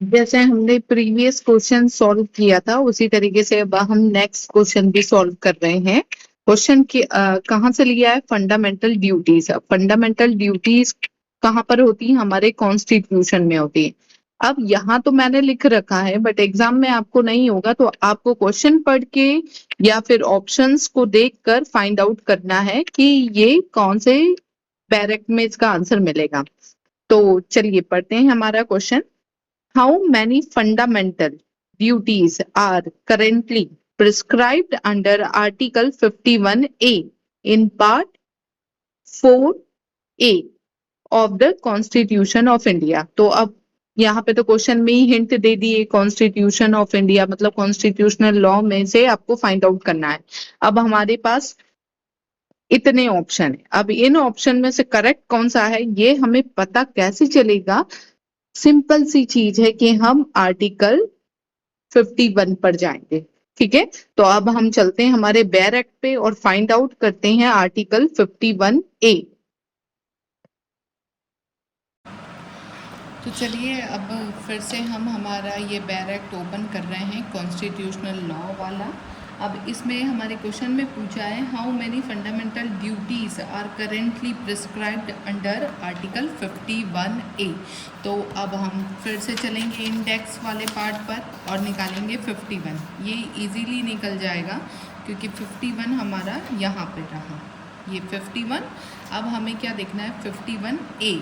जैसे हमने previous question solve किया था उसी तरीके से अब हम नेक्स्ट क्वेश्चन भी सॉल्व कर रहे हैं। क्वेश्चन की कहाँ से लिया है? Fundamental duties. फंडामेंटल ड्यूटीज कहाँ पर होती है? हमारे कॉन्स्टिट्यूशन में होती है। अब यहाँ तो मैंने लिख रखा है बट एग्जाम में आपको नहीं होगा, तो आपको क्वेश्चन पढ़ के या फिर ऑप्शंस को देखकर फाइंड आउट करना है कि ये कौन से बैरक में इसका आंसर मिलेगा। तो चलिए पढ़ते हैं हमारा question. How many fundamental duties are currently prescribed under Article 51A in Part 4A of the Constitution of India? तो अब यहाँ पे तो क्वेश्चन में ही हिंट दे दिए, कॉन्स्टिट्यूशन ऑफ इंडिया मतलब कॉन्स्टिट्यूशनल लॉ में से आपको फाइंड आउट करना है। अब हमारे पास इतने ऑप्शन है, अब इन ऑप्शन में से करेक्ट कौन सा है ये हमें पता कैसे चलेगा? सिंपल सी चीज है कि हम आर्टिकल 51 पर जाएंगे। ठीक है, तो अब हम चलते हैं हमारे बेयर एक्ट पे और फाइंड आउट करते हैं आर्टिकल 51A। तो चलिए अब फिर से हम हमारा ये बेयर एक्ट ओपन कर रहे हैं, कॉन्स्टिट्यूशनल लॉ वाला। अब इसमें हमारे क्वेश्चन में पूछा है how many fundamental duties are currently prescribed under article 51A। तो अब हम फिर से चलेंगे इंडेक्स वाले पार्ट पर और निकालेंगे 51। ये इजीली निकल जाएगा क्योंकि 51 हमारा यहाँ पे रहा, ये 51। अब हमें क्या देखना है? 51A।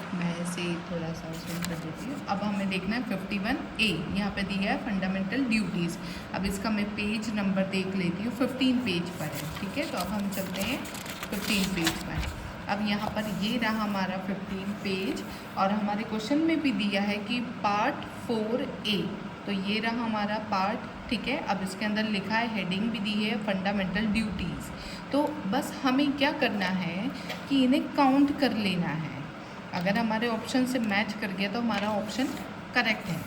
मैं इसे थोड़ा सा उसमें कर देती हूँ। अब हमें देखना है 51A, यहाँ पे दिया है फंडामेंटल ड्यूटीज़। अब इसका मैं पेज नंबर देख लेती हूँ, 15 पेज पर है। ठीक है, तो अब हम चलते हैं 15 पेज पर। अब यहाँ पर ये रहा हमारा 15 पेज और हमारे क्वेश्चन में भी दिया है कि पार्ट 4A, तो ये रहा हमारा पार्ट। ठीक है, अब इसके अंदर लिखा है, हेडिंग भी दी है फंडामेंटल ड्यूटीज़। तो बस हमें क्या करना है कि इन्हें काउंट कर लेना है। अगर हमारे ऑप्शन से मैच कर गया तो हमारा ऑप्शन करेक्ट है।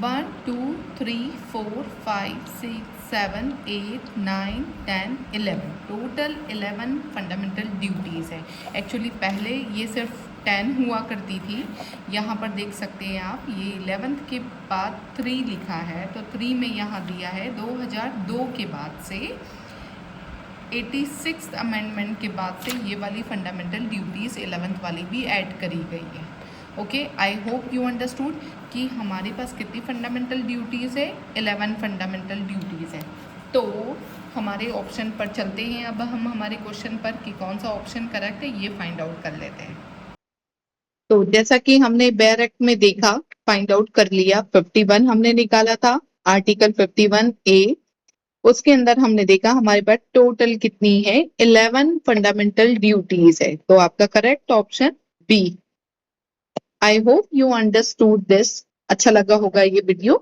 1 2 3 4 5 6 7 8 9 10 11, टोटल 11 फंडामेंटल ड्यूटीज़ है। एक्चुअली पहले ये सिर्फ 10 हुआ करती थी, यहाँ पर देख सकते हैं आप, ये 11th के बाद 3 लिखा है, तो 3 में यहाँ दिया है 2002 के बाद से 86th अमेंडमेंट के बाद से ये वाली फंडामेंटल ड्यूटीज़ 11th वाली भी ऐड करी गई है। Okay, I hope you understood कि हमारे पास कितनी फंडामेंटल ड्यूटीज़ है? 11 फंडामेंटल ड्यूटीज़ है। तो हमारे ऑप्शन पर चलते हैं अब हम हमारे क्वेश्चन पर कि कौन सा ऑप्शन करेक्ट है ये फाइंड आउट कर लेते हैं। तो जैसा कि हमने बेयर एक्ट में देखा, फाइंड आउट कर लिया, 51 हमने निकाला था, आर्टिकल 51A। उसके अंदर हमने देखा हमारे पास टोटल कितनी है? 11 फंडामेंटल ड्यूटीज है, तो आपका correct option B. I hope you understood this. अच्छा लगा होगा ये वीडियो।